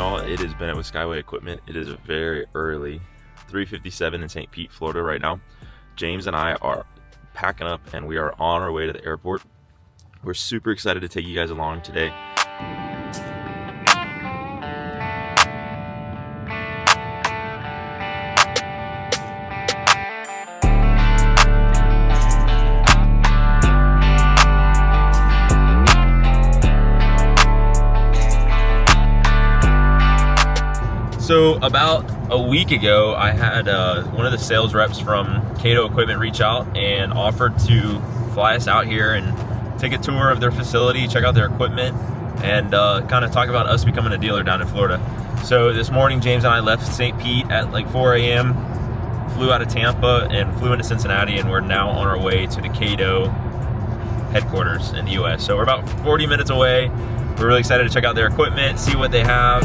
y'all? It is Bennett with Skyway Equipment. It is a very early 3:57 in St. Pete, Florida right now. James and I are packing up and we are on our way to the airport. We're super excited to take you guys along today. So about a week ago, I had one of the sales reps from Kato Equipment reach out and offered to fly us out here and take a tour of their facility, check out their equipment, and kind of talk about us becoming a dealer down in Florida. So this morning, James and I left St. Pete at like 4 a.m., flew out of Tampa and flew into Cincinnati, and we're now on our way to the Kato headquarters in the US. So we're about 40 minutes away. We're really excited to check out their equipment, see what they have.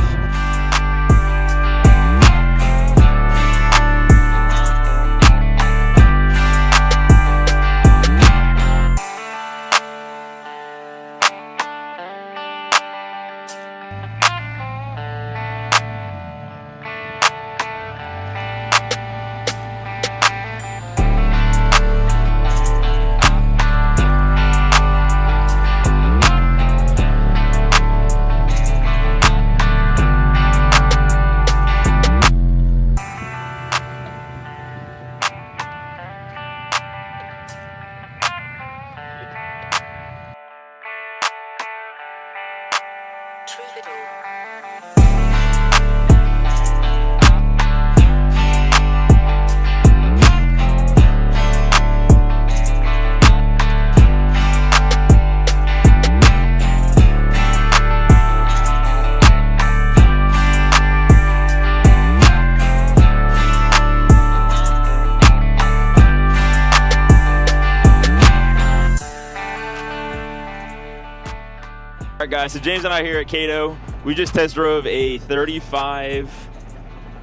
All right, guys, so James and I here at Kato, we just test drove a 35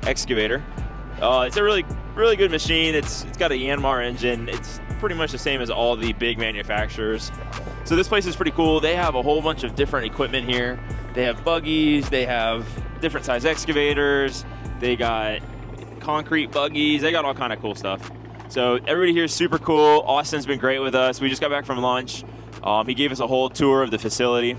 excavator. It's a really good machine. It's got a Yanmar engine. It's pretty much the same as all the big manufacturers. So this place is pretty cool. They have a whole bunch of different equipment here. They have buggies, they have different size excavators, they got concrete buggies, they got all kind of cool stuff. So everybody here is super cool. Austin's been great with us. We just got back from lunch. He gave us a whole tour of the facility.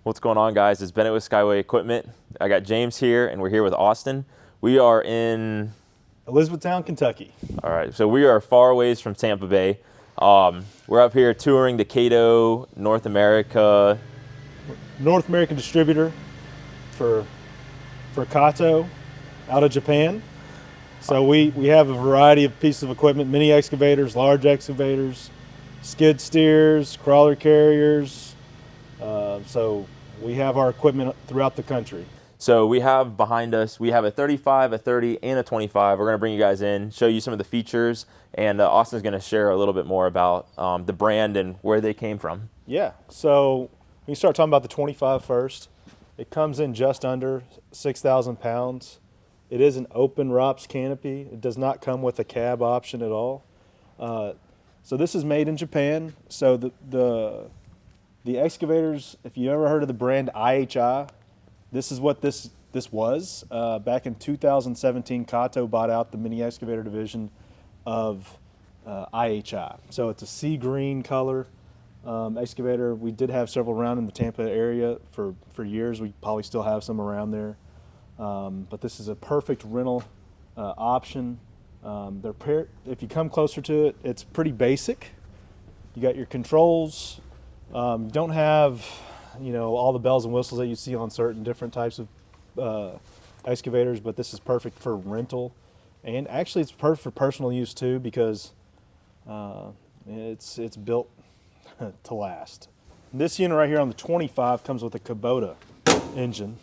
What's going on, guys? It's Bennett with Skyway Equipment. I got James here and we're here with Austin. We are in Elizabethtown, Kentucky. All right, so we are far ways from Tampa Bay. We're up here touring the Kato North American distributor for Kato out of Japan. So we have a variety of pieces of equipment: mini excavators, large excavators, skid steers, crawler carriers. So we have our equipment throughout the country. So we have behind us, we have a 35, a 30, and a 25. We're going to bring you guys in, show you some of the features, and Austin's going to share a little bit more about the brand and where they came from. Yeah, so we can start talking about the 25 first. It comes in just under 6,000 pounds. It is an open ROPS canopy. It does not come with a cab option at all. So this is made in Japan. So the excavators, if you ever heard of the brand IHI, this is what this was. Back in 2017, Kato bought out the mini excavator division of IHI. So it's a sea green color excavator. We did have several around in the Tampa area for years. We probably still have some around there. But this is a perfect rental option. If you come closer to it, it's pretty basic. You got your controls. You don't have, all the bells and whistles that you see on certain different types of excavators, but this is perfect for rental, and actually it's perfect for personal use too, because it's built to last. This unit right here on the 25 comes with a Kubota engine.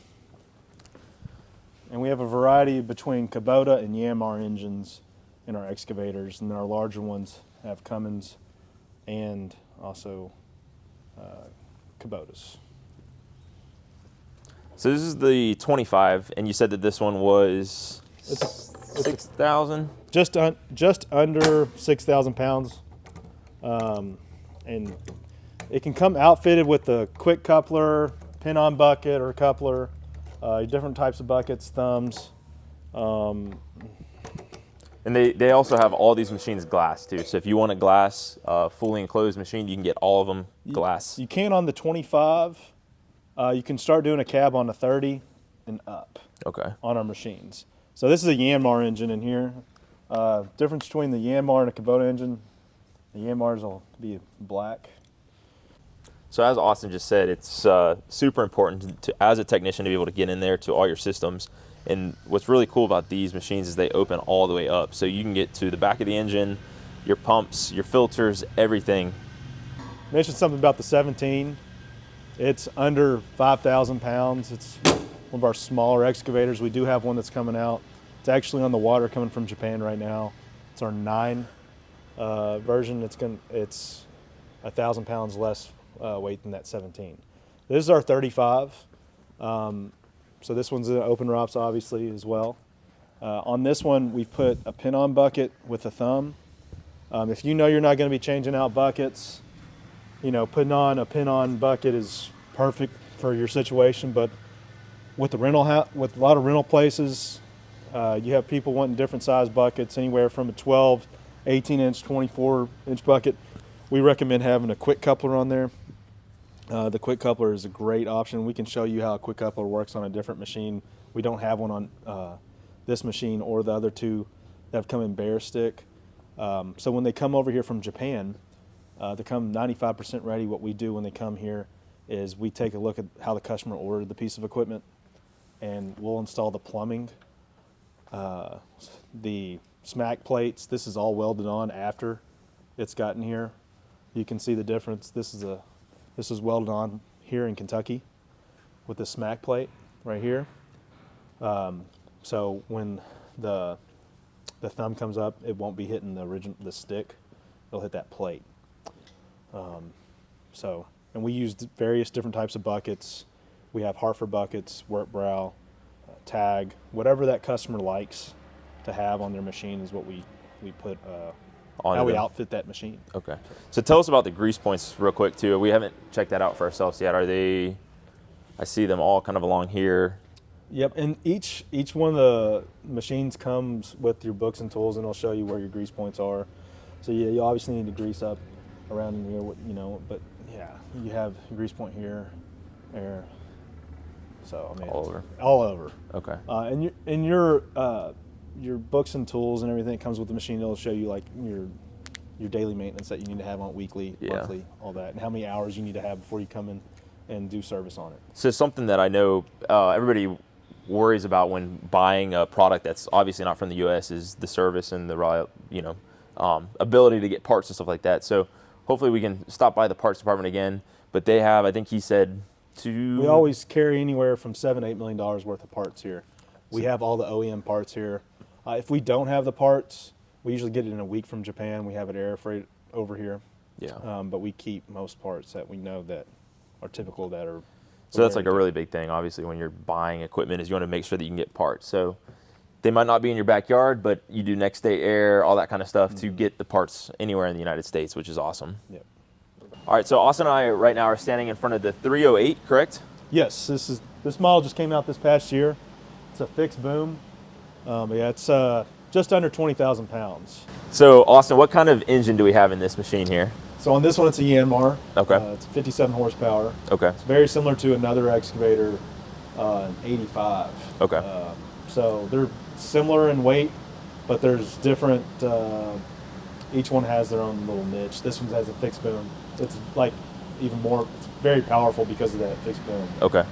And we have a variety between Kubota and Yanmar engines in our excavators, and our larger ones have Cummins and also Kubotas. So this is the 25, and you said that this one was 6,000? Just under 6,000 pounds. And it can come outfitted with the quick coupler, pin-on bucket or coupler, different types of buckets, thumbs. And they also have all these machines glass too. So if you want a glass, fully enclosed machine, you can get all of them glass. You can on the 25. You can start doing a cab on the 30 and up. Okay. On our machines. So this is a Yanmar engine in here. Difference between the Yanmar and a Kubota engine, the Yanmars will be black. So as Austin just said, it's super important to, as a technician, to be able to get in there to all your systems. And what's really cool about these machines is they open all the way up. So you can get to the back of the engine, your pumps, your filters, everything. Mentioned something about the 17. It's under 5,000 pounds. It's one of our smaller excavators. We do have one that's coming out. It's actually on the water coming from Japan right now. It's our 9 version. It's 1,000 pounds less weight than that 17. This is our 35. So this one's an open ROPS obviously as well. On this one, we put a pin-on bucket with a thumb. If you know you're not going to be changing out buckets, putting on a pin-on bucket is perfect for your situation. But with with a lot of rental places, you have people wanting different size buckets, anywhere from a 12, 18-inch, 24-inch bucket. We recommend having a quick coupler on there. The quick coupler is a great option. We can show you how a quick coupler works on a different machine. We don't have one on this machine or the other two that have come in bare stick. So when they come over here from Japan, they come 95% ready. What we do when they come here is we take a look at how the customer ordered the piece of equipment, and we'll install the plumbing, the smack plates. This is all welded on after it's gotten here. You can see the difference. This is welded on here in Kentucky with the smack plate right here. So when the thumb comes up, it won't be hitting the stick. It'll hit that plate. And we used various different types of buckets. We have Hartford buckets, work brow, tag, whatever that customer likes to have on their machine is what we put how we outfit that machine. Okay. So tell us about the grease points real quick too. We haven't checked that out for ourselves yet. Are they? I see them all kind of along here. Yep, and each one of the machines comes with your books and tools, and it'll show you where your grease points are. So yeah, you obviously need to grease up around in here, but yeah, you have a grease point here, there. So I mean, all over. Okay. And your books and tools and everything that comes with the machine, it'll show you like your daily maintenance that you need to have on weekly, monthly, all that, and how many hours you need to have before you come in and do service on it. So something that I know everybody worries about when buying a product that's obviously not from the U.S. is the service and the ability to get parts and stuff like that. So hopefully we can stop by the parts department again. But they have, I think he said, we always carry anywhere from $7 to $8 million worth of parts here. We have all the OEM parts here. If we don't have the parts, we usually get it in a week from Japan. We have it air freight over here. Yeah. But we keep most parts that we know that are typical that are. So that's like a really big thing, obviously, when you're buying equipment, is you want to make sure that you can get parts. So they might not be in your backyard, but you do next day air, all that kind of stuff to get the parts anywhere in the United States, which is awesome. Yep. All right, so Austin and I right now are standing in front of the 308, correct? Yes, this model just came out this past year. It's a fixed boom. It's just under 20,000 pounds. So Austin, what kind of engine do we have in this machine here? So on this one, it's a Yanmar. Okay. It's 57 horsepower. Okay. It's very similar to another excavator, an 85. Okay. So they're similar in weight, but there's different. Each one has their own little niche. This one has a fixed boom. It's like even more. It's very powerful because of that fixed boom. Okay.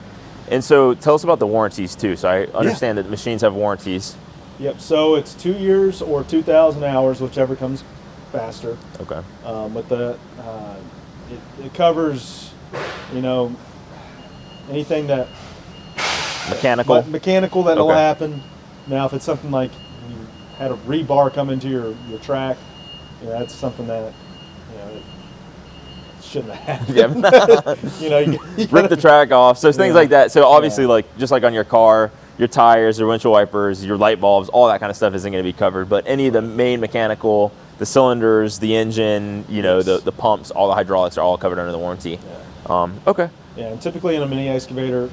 And so tell us about the warranties too. So I understand that the machines have warranties. Yep. So it's 2 years or 2,000 hours, whichever comes faster. Okay. But it covers, anything that Mechanical? Mechanical, that'll Okay. happen. Now, if it's something like you had a rebar come into your track, that's something that, it shouldn't have happened. Yeah. You Rip the track off. So things Yeah. like that. So obviously, Yeah. like just like on your car, your tires, your windshield wipers, your light bulbs, all that kind of stuff isn't going to be covered. But any of the main mechanical, the cylinders, the engine, Yes. the pumps, all the hydraulics are all covered under the warranty. Yeah. Okay. Yeah, and typically in a mini excavator,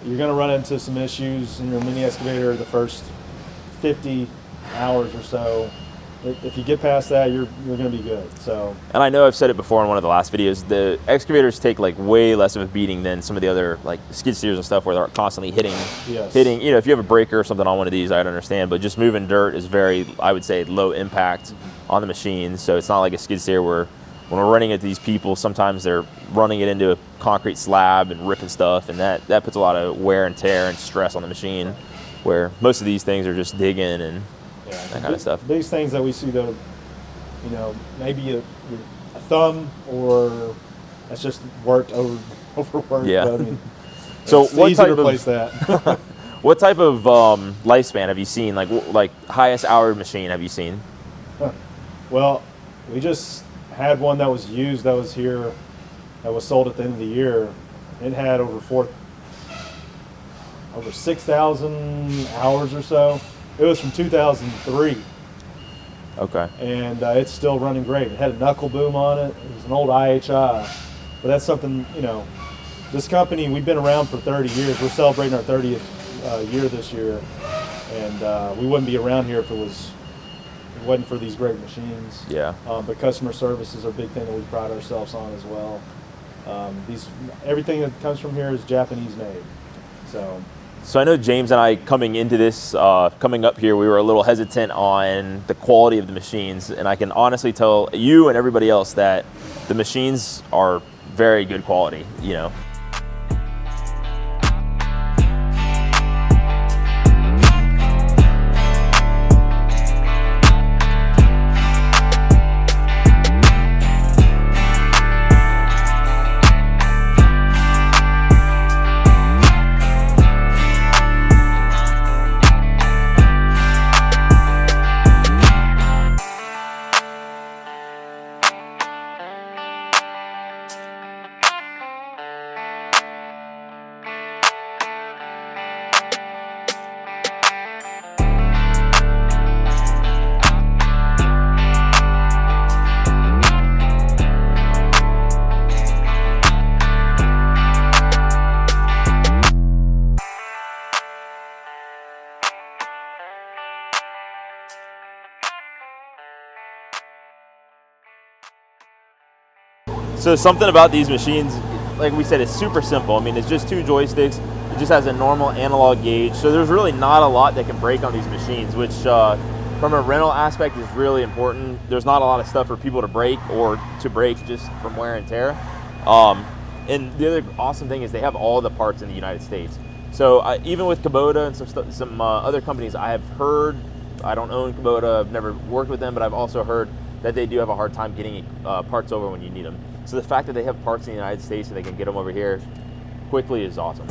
you're going to run into some issues in your mini excavator the first 50 hours or so. If you get past that, you're going to be good. So. And I know I've said it before in one of the last videos, the excavators take like way less of a beating than some of the other like skid steers and stuff where they're constantly hitting. Yes. If you have a breaker or something on one of these, I'd understand, but just moving dirt is very, I would say, low impact on the machine. So it's not like a skid steer where when we're running at these people, sometimes they're running it into a concrete slab and ripping stuff, and that puts a lot of wear and tear and stress on the machine, where most of these things are just digging and that kind of stuff. These things that we see, though, maybe a thumb, or that's just worked overworked. Yeah. But, I mean, So it's what easy to type replace of that. what type of lifespan have you seen? Like highest hour machine have you seen? Well, we just had one that was used that was here, that was sold at the end of the year. It had over 6,000 hours or so. It was from 2003, Okay. and it's still running great. It had a knuckle boom on it. It was an old IHI, but that's something, this company, we've been around for 30 years. We're celebrating our 30th year this year, and we wouldn't be around here if it wasn't for these great machines. Yeah. But customer service is a big thing that we pride ourselves on as well. Everything that comes from here is Japanese made. So I know James and I coming up here, we were a little hesitant on the quality of the machines, and I can honestly tell you and everybody else that the machines are very good quality, So something about these machines, like we said, it's super simple. I mean, it's just two joysticks. It just has a normal analog gauge. So there's really not a lot that can break on these machines, which from a rental aspect is really important. There's not a lot of stuff for people to break or to break just from wear and tear. And the other awesome thing is they have all the parts in the United States. So even with Kubota and some other companies, I have heard, I don't own Kubota, I've never worked with them, but I've also heard that they do have a hard time getting parts over when you need them. So the fact that they have parts in the United States and they can get them over here quickly is awesome.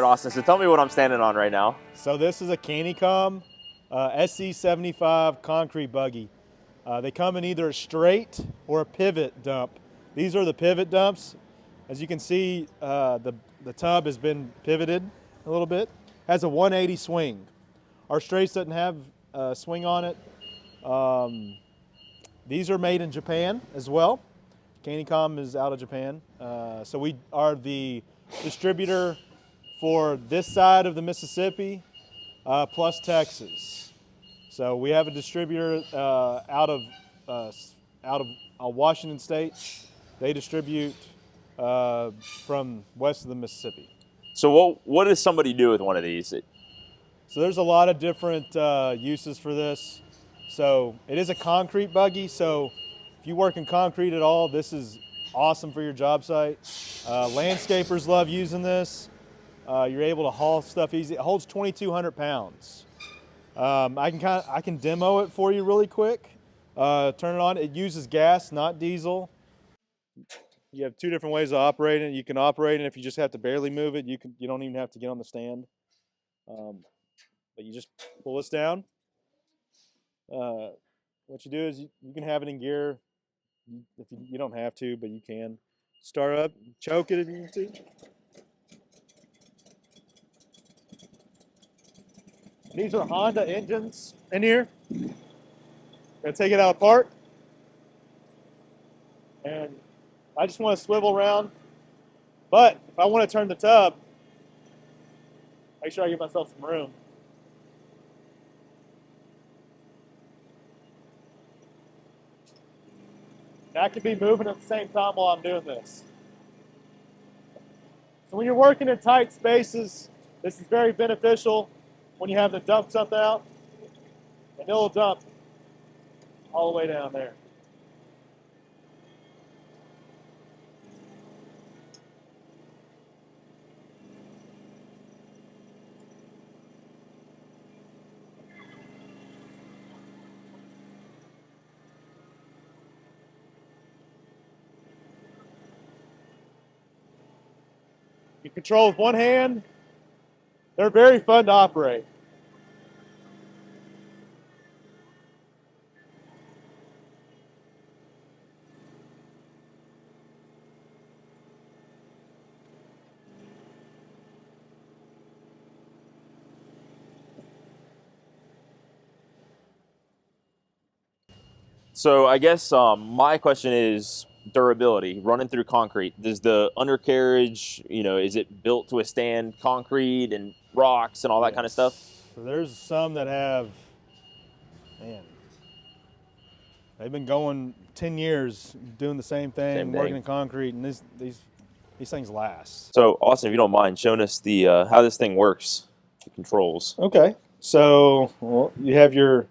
Austin. So tell me what I'm standing on right now. So this is a Canicom SC75 concrete buggy. They come in either a straight or a pivot dump. These are the pivot dumps. As you can see, the tub has been pivoted a little bit. Has a 180 swing. Our straights doesn't have a swing on it. These are made in Japan as well. Canicom is out of Japan. So we are the distributor for this side of the Mississippi plus Texas. So we have a distributor out of Washington State. They distribute from west of the Mississippi. So what does somebody do with one of these? So there's a lot of different uses for this. So it is a concrete buggy. So if you work in concrete at all, this is awesome for your job site. Landscapers love using this. You're able to haul stuff easy. It holds 2,200 pounds. I can demo it for you really quick. Turn it on. It uses gas, not diesel. You have two different ways of operating it. You can operate it if you just have to barely move it. You don't even have to get on the stand. But you just pull this down. What you do is you can have it in gear. If you don't have to, but you can. Start up, choke it if you need to. These are Honda engines in here. Gonna take it out apart. And I just want to swivel around. But if I want to turn the tub, make sure I give myself some room. I could be moving at the same time while I'm doing this. So when you're working in tight spaces, this is very beneficial when you have to dump something out. And it'll dump all the way down there. You control with one hand. They're very fun to operate. So I guess my question is durability, running through concrete. Does the undercarriage, is it built to withstand concrete and rocks and all that kind of stuff? So there's some that have, man, they've been going 10 years doing the same thing, working in concrete, and these things last. So Austin, if you don't mind, showing us the how this thing works, the controls. Okay. So you have your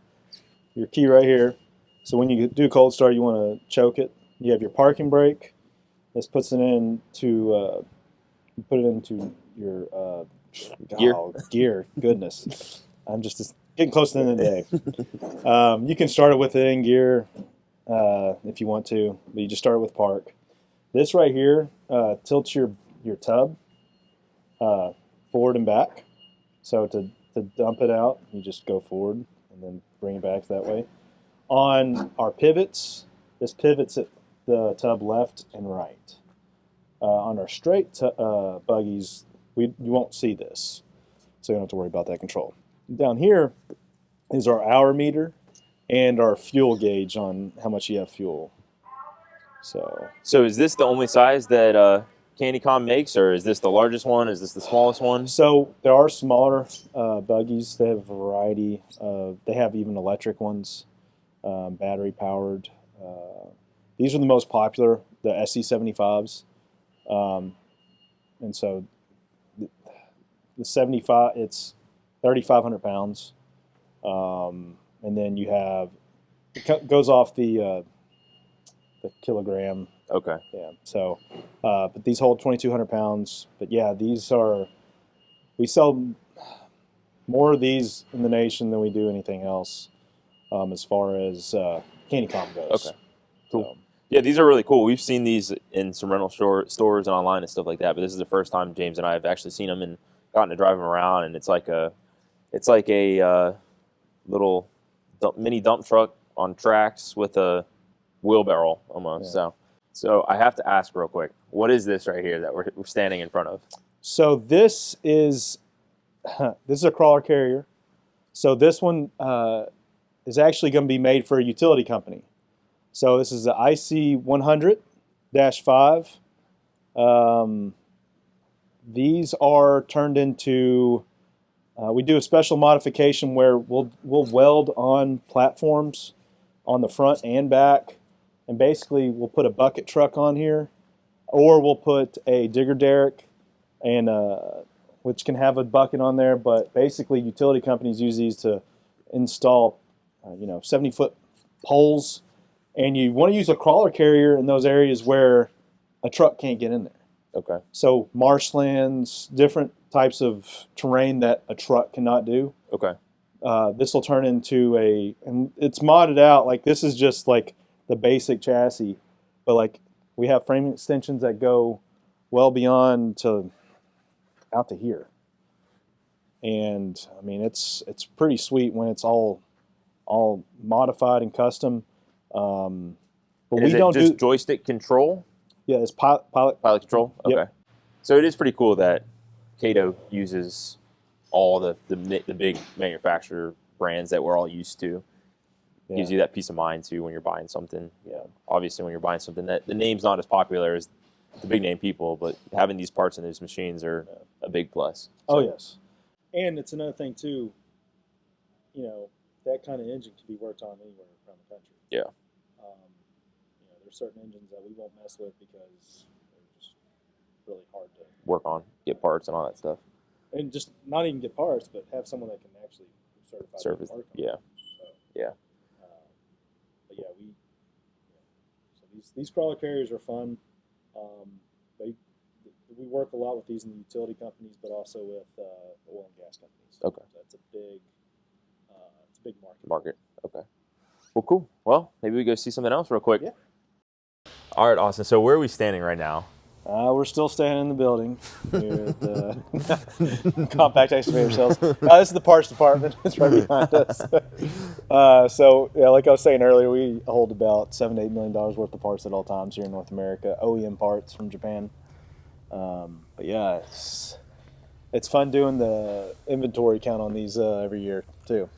key right here. So when you do cold start, you want to choke it. You have your parking brake. This puts it into you put it into your gear. Goodness, I'm just getting close to the end of the day. You can start it with it in gear if you want to, but you just start with park. This right here tilts your tub forward and back. So to dump it out, you just go forward and then bring it back that way. On our pivots, this pivots at the tub left and right. On our straight buggies, you won't see this, so you don't have to worry about that control. Down here is our hour meter and our fuel gauge on how much you have fuel. So is this the only size that Canicom makes, or is this the largest one? Is this the smallest one? So there are smaller buggies. They have a variety of. They have even electric ones. Battery powered. These are the most popular, the SC75s. And so the 75, it's 3,500 pounds. And then you have, it goes off the kilogram. Okay. Yeah. So, but these hold 2,200 pounds. But yeah, we sell more of these in the nation than we do anything else. As far as Canicom goes. Okay, cool. Yeah, these are really cool. We've seen these in some rental stores and online and stuff like that, but this is the first time James and I have actually seen them gotten to drive them around, and it's like a little mini dump truck on tracks with a wheelbarrow almost. Yeah. So I have to ask real quick, what is this right here that we're standing in front of? So this is a crawler carrier. So this one is actually going to be made for a utility company. So this is the IC 100-5. These are turned into. We do a special modification where we'll weld on platforms on the front and back, and basically we'll put a bucket truck on here, or we'll put a digger derrick, and which can have a bucket on there. But basically, utility companies use these to install, 70-foot poles, and you want to use a crawler carrier in those areas where a truck can't get in there. Okay. So marshlands, different types of terrain that a truck cannot do. Okay. This will turn into and it's modded out. Like this is just like the basic chassis, but like we have frame extensions that go well beyond out to here. And I mean, it's pretty sweet when it's all modified and custom. But and we is it don't just do joystick control. Yeah, it's pilot Control. Okay. Yep. So it is pretty cool that Kato uses all the big manufacturer brands that we're all used to. Yeah. Gives you that peace of mind too when you're buying something. Yeah. Obviously, when you're buying something that the name's not as popular as the big name people, but having these parts in these machines are a big plus. Oh yes, and it's another thing too. That kind of engine can be worked on anywhere around the country. Yeah. There's certain engines that we won't mess with because they're just really hard to Work on, get parts and all that stuff. and just not even get parts, but have someone that can actually certify Service. work on. Yeah. So, Yeah. but yeah, so these crawler carriers are fun. We work a lot with these in the utility companies, but also with oil and gas companies. Okay. So it's a big Market. Okay. Well, cool. Well, maybe we go see something else real quick. Yeah. All right, Austin. So where are we standing right now? We're still staying in the building here at the compact excavator sales. This is the parts department. It's right behind us. So, like I was saying earlier, we hold about $7 to $8 million worth of parts at all times here in North America, OEM parts from Japan. But yeah, it's fun doing the inventory count on these every year too.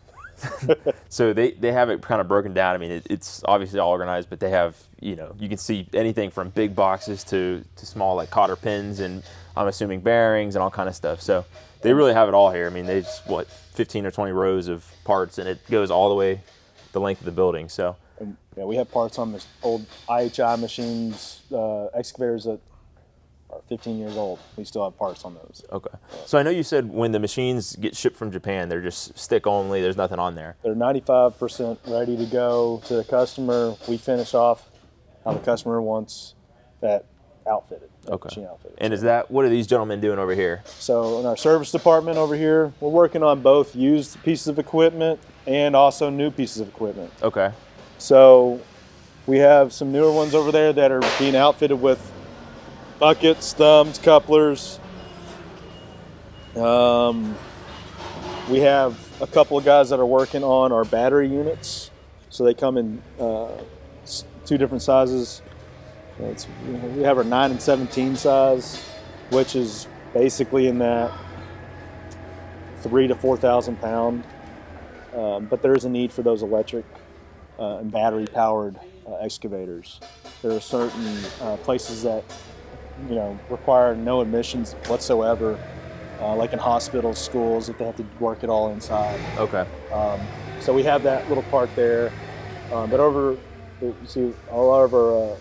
So they have it kind of broken down. I mean, it's obviously all organized, but they have, you can see anything from big boxes to small like cotter pins, and I'm assuming bearings and all kind of stuff. So they really have it all here. I mean, they just 15 or 20 rows of parts, and it goes all the way the length of the building. So And, we have parts on this old IHI machines, excavators that are 15 years old. We still have parts on those. okay. So I know you said when the machines get shipped from Japan, they're just stick only. There's nothing on there. They're 95% ready to go to the customer. We finish off how the customer wants that outfitted. Okay. Machine outfitted. And what are these gentlemen doing over here? So in our service department over here, we're working on both used pieces of equipment and also new pieces of equipment. Okay. So we have some newer ones over there that are being outfitted with buckets, thumbs, couplers. We have a couple of guys that are working on our battery units. So they come in two different sizes. We have our 9 and 17 size, which is basically in that 3,000 to 4,000 pound. But there is a need for those electric and battery powered excavators. There are certain places that require no emissions whatsoever, like in hospitals, schools, if they have to work it all inside. Okay. So we have that little part there. But you see, all of our, I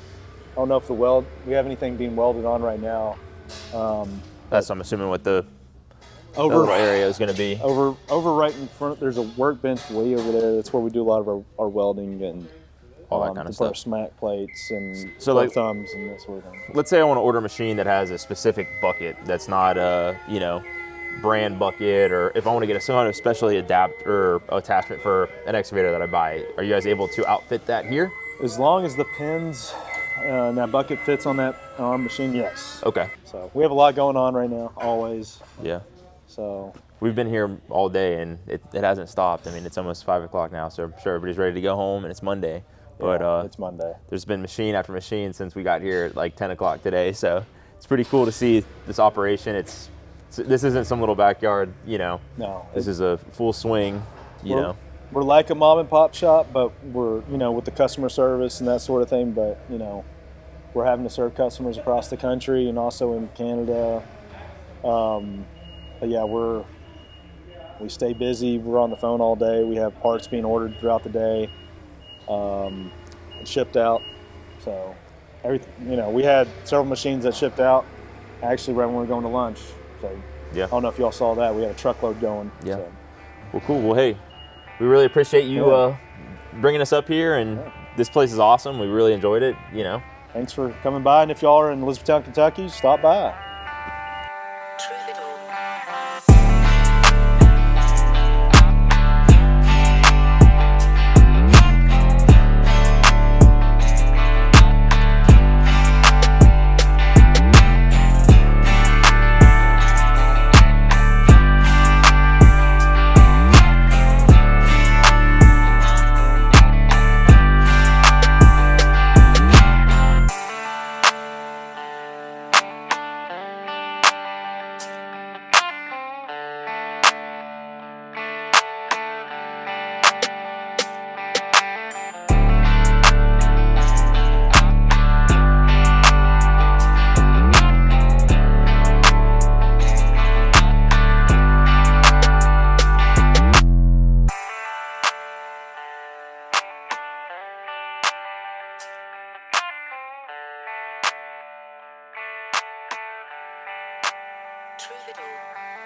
don't know if we have anything being welded on right now. That's, I'm assuming, what the Over area is going to be. Over right in front, there's a workbench way over there. That's where we do a lot of our welding and all that kind of stuff. Smack plates and So thumbs and that sort of thing. Let's say I want to order a machine that has a specific bucket that's not a brand bucket, or if I want to get some kind of specially adapter or attachment for an excavator that I buy, are you guys able to outfit that here? As long as the pins and that bucket fits on our machine, yes. Okay. So we have a lot going on right now, always. Yeah. So We've been here all day, and it hasn't stopped. I mean, it's almost 5 o'clock now, so I'm sure everybody's ready to go home, and it's Monday. But yeah, it's Monday. there's been machine after machine since we got here at like 10 o'clock today, so it's pretty cool to see this operation. This isn't some little backyard, you know. No, This is a full swing, you know. We're like a mom and pop shop, but we're, you know, with the customer service and that sort of thing. But, you know, we're having to serve customers across the country and also in Canada. But yeah, we stay busy. We're on the phone all day. We have parts being ordered throughout the day, and shipped out. So everything, you know, we had several machines that shipped out actually right when we were going to lunch. So Yeah. I don't know if y'all saw that. We had a truckload going. Yeah. So. Well, cool. Well, hey, we really appreciate you bringing us up here, and this place is awesome. We really enjoyed it, you know. Thanks for coming by, and if y'all are in Elizabethtown, Kentucky, stop by. Truth it all.